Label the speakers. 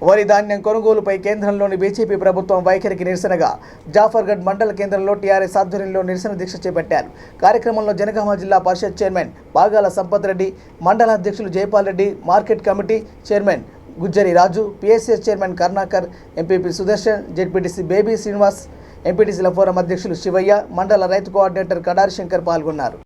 Speaker 1: వరి ధాన్యం కొనుగోలుపై కేంద్రంలోని బీజేపీ ప్రభుత్వం వైఖరికి నిరసనగా జాఫర్గఢ్ మండల కేంద్రంలో టీఆర్ఎస్ ఆధ్వర్యంలో నిరసన దీక్ష చేపట్టారు. కార్యక్రమంలో జనగామ జిల్లా పరిషత్ చైర్మన్ పాగాల సంపత్ రెడ్డి, మండల అధ్యక్షులు Jaipal Reddy, market committee chairman Gujjari Raju, PSS chairman Karnakar, MPP Sudarshan, ZPTC Baby Srinivas, ఎంపీటీసీల ఫోరం అధ్యక్షులు శివయ్య, మండల రైతు కోఆర్డినేటర్ కడారి శంకర్ పాల్గొన్నారు.